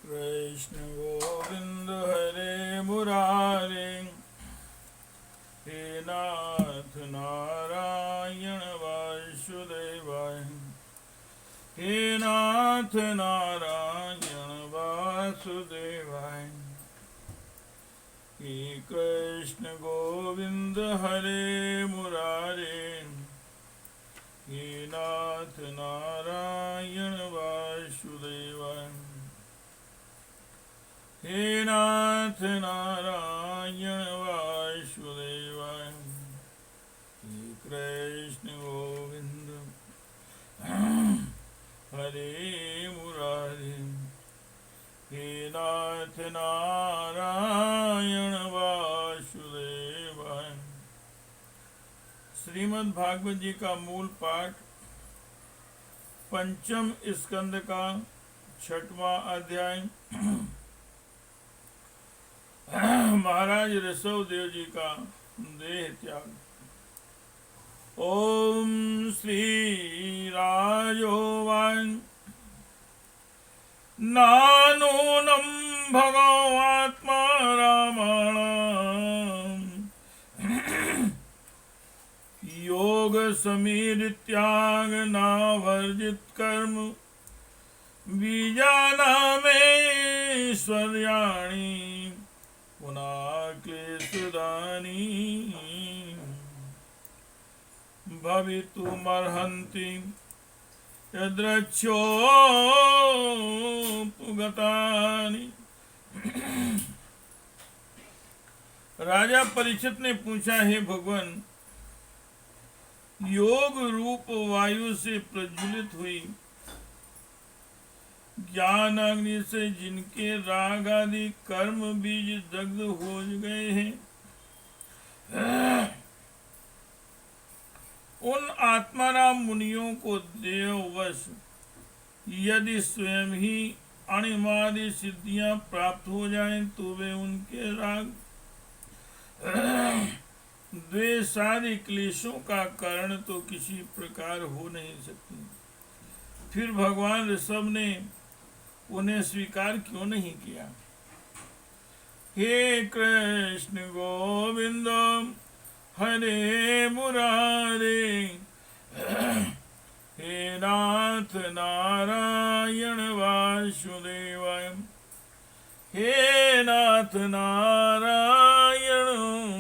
कृष्ण गोविंद हरे मुरारे, हे नाथ नारायण वासुदेवाय, हे नाथ नारायण वासुदेवाय। हे कृष्ण गोविंद हरे मुरारे, हे नाथ नारायण वासुदेवाय, हे नाथ नारायण वासुदेवाय। हे कृष्ण गोविंद हरे मुरारे, हे नाथ नारायण वासुदेवाय। श्रीमद् भागवत जी का मूल पाठ पंचम स्कंद का 6वां अध्याय महाराज ऋषभ देव जी का देह त्याग। ओम श्री राजोवाच नानूनं भगवात्मा रामाणाम् योग समीर त्याग नावर्जित कर्म बीजानामेश्वर्याणि पुनः क्लेशदानी भवितुमर्हन्ति यद्रक्षोपगतानि। राजा परीक्षित ने पूछा, हे भगवान, योग रूप वायु से प्रज्वलित हुई ज्ञान अग्नि से जिनके राग आदि कर्म बीज दग्ध हो गए हैं, उन आत्माराम मुनियों को देववश यदि स्वयं ही अणिमादि सिद्धियां प्राप्त हो जाएं तो वे उनके राग द्वेषादि क्लेशों का कारण तो किसी प्रकार हो नहीं सकती। फिर भगवान ऋषभ ने उन्हें स्वीकार क्यों नहीं किया? हे कृष्ण गोविंद हरे मुरारे, हे नाथ नारायण वासुदेवाय, हे नाथ नारायण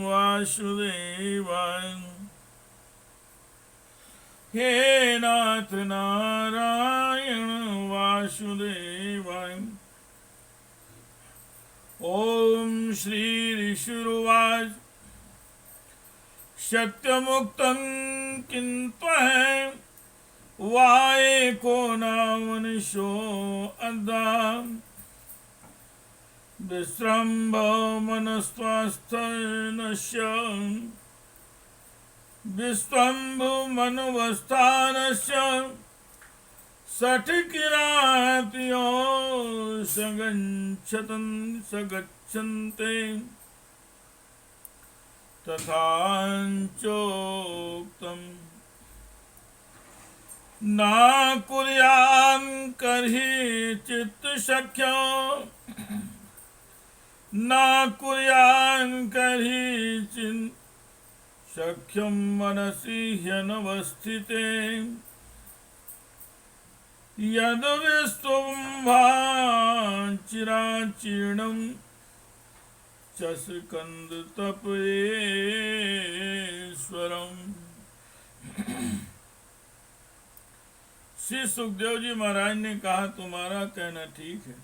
वासुदेवाय, हे नाथ नारायण वासुदेवाय। ओम श्री ऋषिरुवाच सत्यमुक्तं किन्त्वं वाये को नामनिशो अद्दाम् विश्रम्भ मनस्वास्थनस्य विश्वम्भ मनुवस्थानस्य सठिकिरात्यो सगच्छन्ते तथाञ्चोक्तम् ना कुर्यान् कर्हि चित्तशक्यो ना कुर्यान् कर्हि शक्यं मनसि ह्यनवस्थिते यद्विस्तुम्भाचिराचीर्णं चस्कंदतपेश्वरम्। श्री सुखदेव जी महाराज ने कहा, तुम्हारा कहना ठीक है,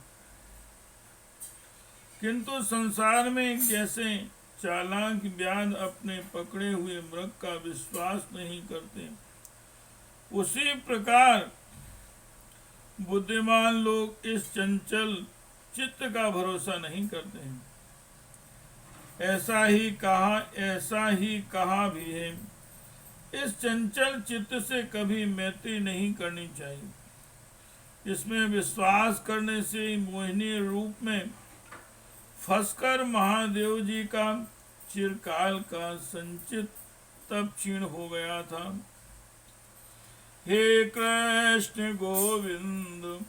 किंतु संसार में जैसे चालाक व्याध अपने पकड़े हुए मृग का विश्वास नहीं करते, उसी प्रकार बुद्धिमान लोग इस चंचल चित्त का भरोसा नहीं करते हैं। ऐसा ही कहा भी है, इस चंचल चित्त से कभी मैत्री नहीं करनी चाहिए। इसमें विश्वास करने से मोहिनी रूप में फंसकर महादेव जी का चिरकाल का संचित तप क्षीण हो गया था। हे कृष्ण गोविंद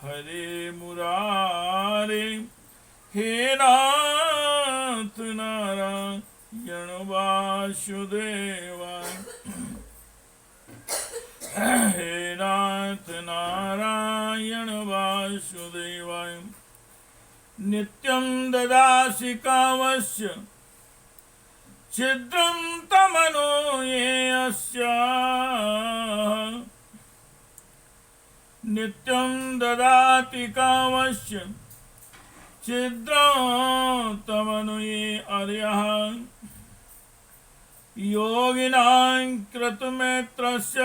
हरे मुरारे, हे नाथ नारायण वासुदेवा, हे नाथ नारायण वासुदेवाय। नित्यं ददासि कामस्य छिद्रं तमनो ये अस्य, नित्यं ददाति कामस्य छिद्रं तमनो ये अर्यः। योगिनां कृतमेत्रस्य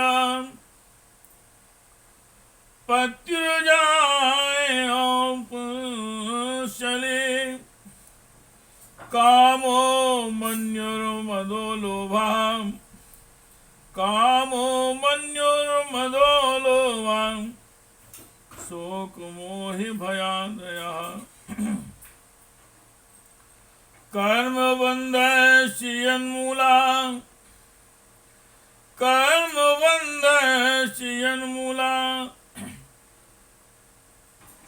पत्युजायपुशले, कामो मन्युर्मदो लोभः, कामो मन्युर्मदो लोभः, शोकमोहि भयादयः। कर्मबन्धस्य यन्मूला, कर्मबन्धस्य यन्मूला,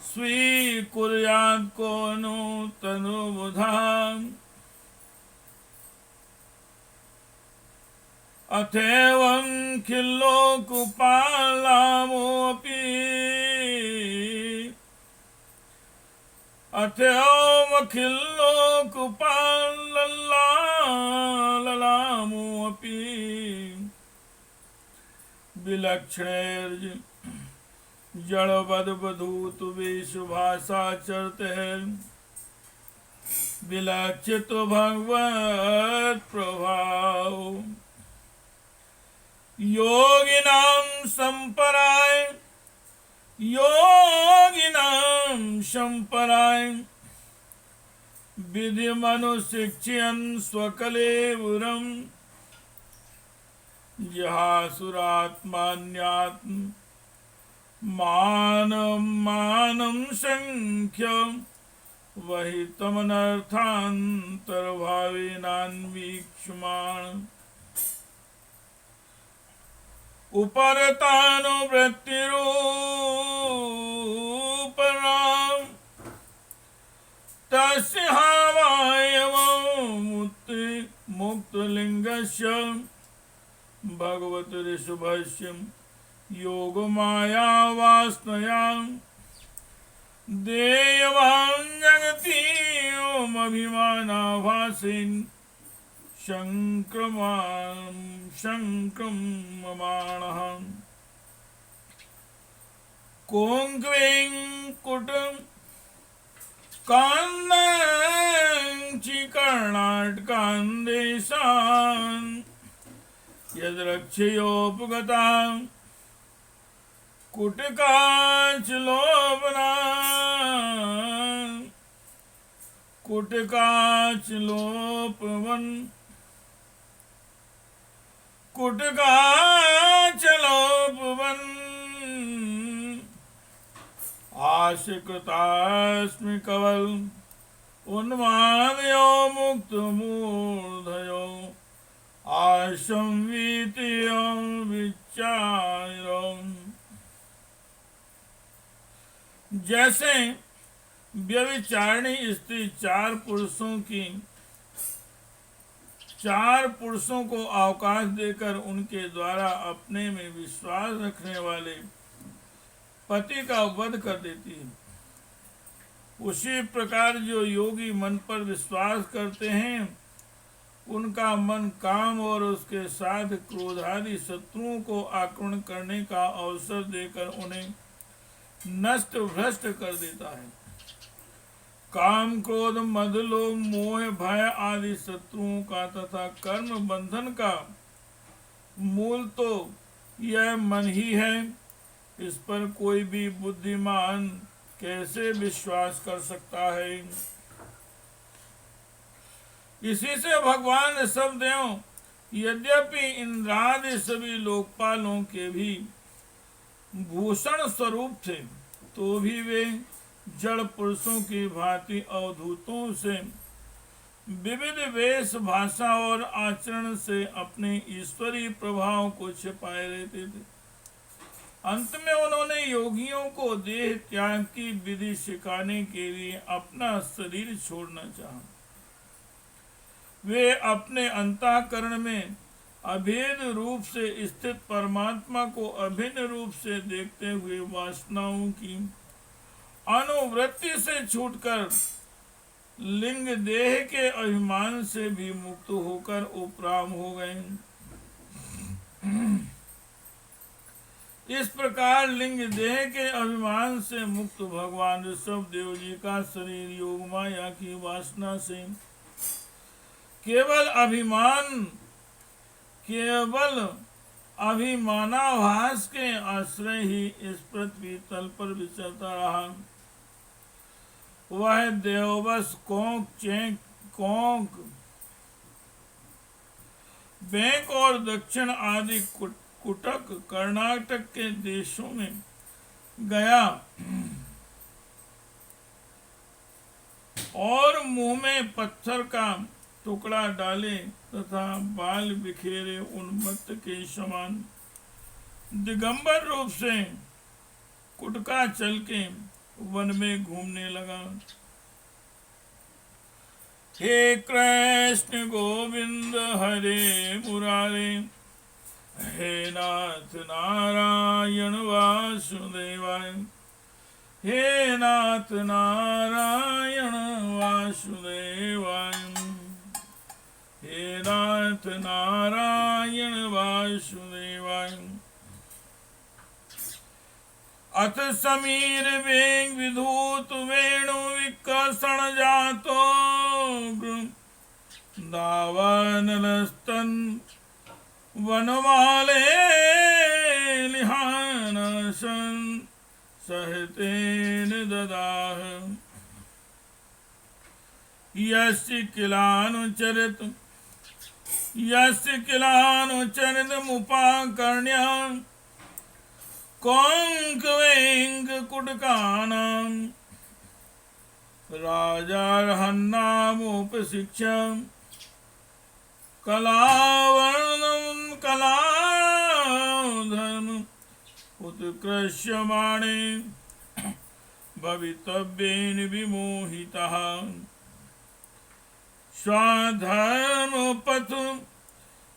स्वीकुर्यात् को नु तनुबुधा। अथैवं खिल्लोकुपालामोऽपि, अथैवमखिल्लोकुपाललामोऽपि, विलक्षणैर्ज जड़वद्वधूत वेशभाषाचरतैः, विलक्षित भगवत् प्रभाव। योगिनां संपराय, योगिनां संपराय, विधिमनुशिक्षयन् स्वकलेवरम्, जहासुरात्मान्यात्म मानं संख्यं, वही तमनर्थान्तरभावेनान्वीक्षमाण। उपरतानुवृत्तिरूपरां तस्य मुक्तलिङ्गस्य, भगवत् ऋषभस्य योगमायावासनयां, देयवां जगति ओमभिमानाभासेन संक्रममाणः। कोङ्क्वें कुटं कर्णाटकान्देशान्, यद्रक्षयोपगतां कुटकाचलोपना, कुटकाचलोपवन, कुटकाचलोपवन, आशिकृतास्मि कवल उन्मादयो मुक्तमूर्धयो, आशंवीतियो विचारो। जैसे व्यभिचारिणी स्त्री चार पुरुषों को अवकाश देकर उनके द्वारा अपने में विश्वास रखने वाले पति का वध कर देती है, उसी प्रकार जो योगी मन पर विश्वास करते हैं, उनका मन काम और उसके साथ क्रोधादि शत्रुओं को आक्रमण करने का अवसर देकर उन्हें नष्ट भ्रष्ट कर देता है। काम क्रोध मद लोभ मोह भय आदि शत्रुओं का तथा कर्म बंधन का मूल तो यह मन ही है। इस पर कोई भी बुद्धिमान कैसे विश्वास कर सकता है। इसी से भगवान सब देवों यद्यपि इंद्रादि सभी लोकपालों के भी भूषण स्वरूप थे, तो भी वे जड़ पुरुषों की भांति अवधूतों से विविध वेश भाषा और आचरण से अपने ईश्वरीय प्रभाव को छिपाए रहते थे। अंत में उन्होंने योगियों को देह त्याग की विधि सिखाने के लिए अपना शरीर छोड़ना चाहा। वे अपने अंतःकरण में अभेद रूप से स्थित परमात्मा को अभिन्न रूप से देखते हुए वासनाओं की अनुवृत्ति से छूटकर लिंग देह के अभिमान से भी मुक्त होकर उपराम हो गए। इस प्रकार लिंग देह के अभिमान से मुक्त भगवान ऋषभ देव जी का शरीर योग माया की वासना से केवल अभिमानाभास के आश्रय ही इस पृथ्वी तल पर विचरता रहा। वह देवबस कोंक चेक कोंक बैंक और दक्षिण आदि कुटक कर्नाटक के देशों में गया और मुंह में पत्थर का टुकड़ा डाले तथा बाल बिखेरे उन्मत्त के समान दिगंबर रूप से कुटका चल के वन में घूमने लगा। हे कृष्ण गोविंद हरे मुरारे, हे नाथ नारायण वासुदेवाय, हे नाथ नारायण वासुदेवाय, हे नाथ नारायण वासुदेवाय। अथ समीर वेग विधूत वेणु विकर्षण जातो दावानलस्तन वनमाले लिहानसन सहतेन ददाह। यस्य किलानुचरित मुपाकर्ण्य कौंक वेंग कुटकानां राजार्हन्नामुपशिक्ष्य कलावर्णं कलाधर्म उत्कृष्यमाणे भवितव्येन विमोहितः।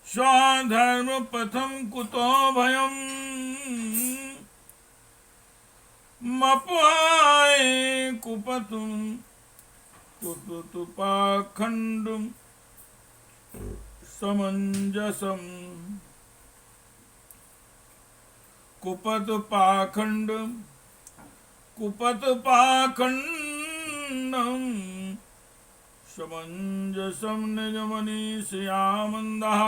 स्वधर्मपथं कुतो भयम् मपाय कुपतुं कुतुपाखण्डं समञ्जसम्। कुपतुपाखण्डं समञ्जसं निजमनीषयामन्दः।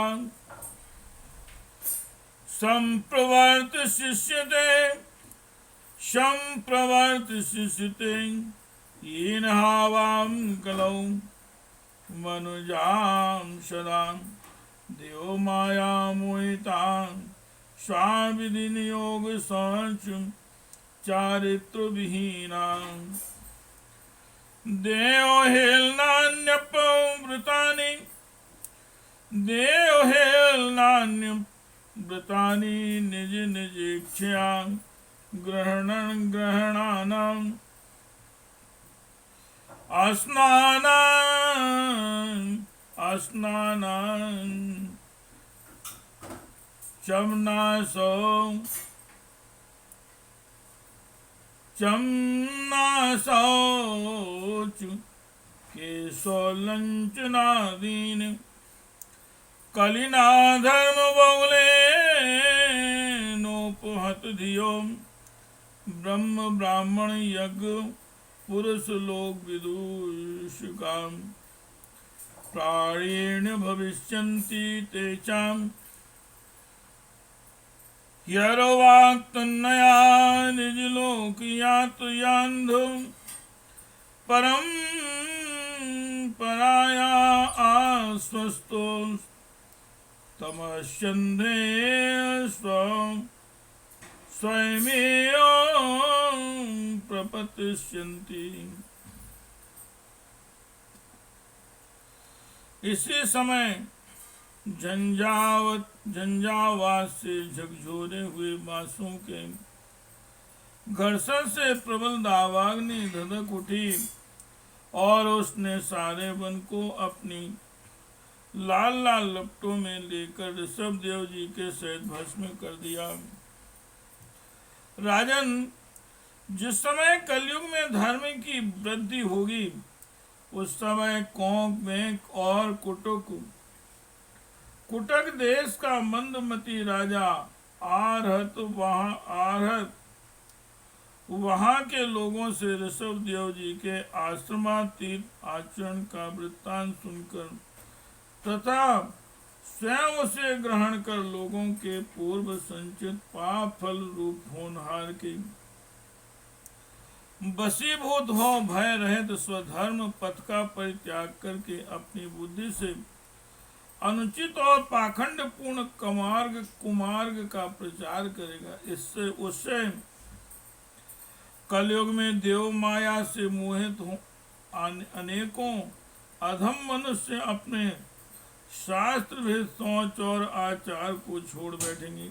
सम्प्रवर्तिष्यते येन हावां कलौ मनुजां सदा देवो मायामोहितां स्वाविधिनियोग संचुं चारित्रविहीनां। देवहेलनान्यव्रतानि निज निजेक्षया ग्रहणानां अस्नानां चमनासौच केशोलञ्चनादीन् कलिनाधर्म बहुले नोपहत धियो ब्रह्म ब्राह्मण यज्ञ पुरुष लोक विदुषकाम प्राणेन भविष्यन्ति तेषां यरोवाक्तन्नया निजलोक यान्तु परं पराया आस्वस्तो तमस्यन्धे स्वयमेव प्रपतिष्यन्ति। इसी समय झंझावात से झकझोरे हुए बांसों के घर्षण से प्रबल दावाग्नि धधक उठी और उसने सारे वन को अपनी लाल लाल लपटों में लेकर ऋषभ देव जी के सहित भस्म कर दिया। राजन, जिस समय कलयुग में धर्म की वृद्धि होगी उस समय कौक मेक और कुटक देश का मंदमती राजा आरहत वहां के लोगों से ऋषभ देव जी के आश्रमातीत आचरण का वृत्तांत सुनकर तथा स्वयं उसे ग्रहण कर लोगों के पूर्व संचित पाप फल रूप होनहार के वशीभूत हो भय रहित स्वधर्म पथ का परित्याग करके अपनी बुद्धि से अनुचित और पाखंड पूर्ण कुमार्ग का प्रचार करेगा। इससे उससे कलयुग में देव माया से मोहित हो अनेकों अधम मनुष्य अपने शास्त्र भेद सोच और आचार को छोड़ बैठेंगे।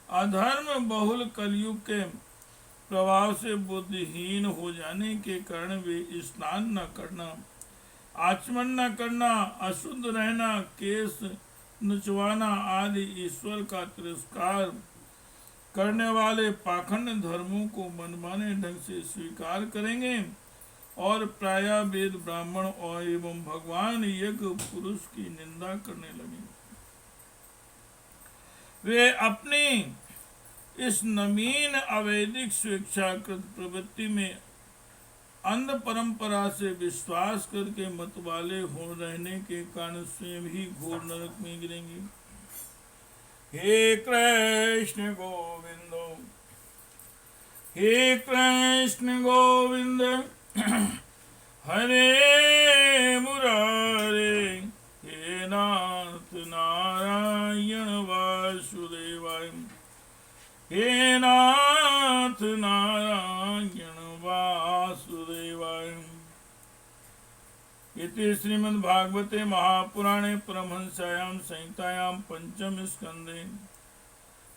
अधर्म बहुल कलयुग के प्रभाव से बुद्धिहीन हो जाने के कारण वे स्नान न करना, आचमन न करना, अशुद्ध रहना, केस नचवाना आदि ईश्वर का तिरस्कार करने वाले पाखंड धर्मों को मनमाने ढंग से स्वीकार करेंगे और प्राय वेद ब्राह्मण और एवं भगवान यज्ञ पुरुष की निंदा करने लगे। वे अपनी इस नवीन अवैदिक स्वेच्छाकृत प्रवृत्ति में अंध परंपरा से विश्वास करके मत वाले हो रहने के कारण स्वयं ही घोर नरक में गिरेंगे। हे कृष्ण गोविंद, हे कृष्ण गोविंद, हरे मुरारे, हे नाथ नारायण वासुदेवाय, हे नाथ नारायण वासुदेवाय। इति श्रीमद्भागवते महापुराणे परमहंस्यां संहितायां पंचम स्कंदे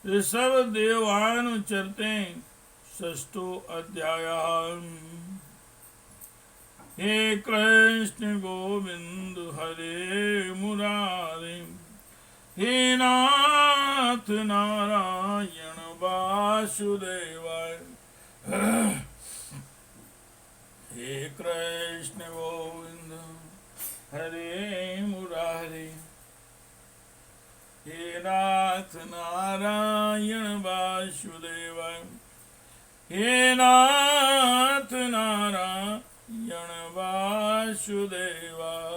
ऋषभदेवानुचरिते षष्ठो अध्यायः। हे कृष्ण गोविंद हरे मुरारे, हे नाथ नारायण वासुदेवाय, हे कृष्ण गोविंद हरे मुरारे, हे नाथ नारायण वासुदेवाय, हे नाथ नारायण वासुदेवाय।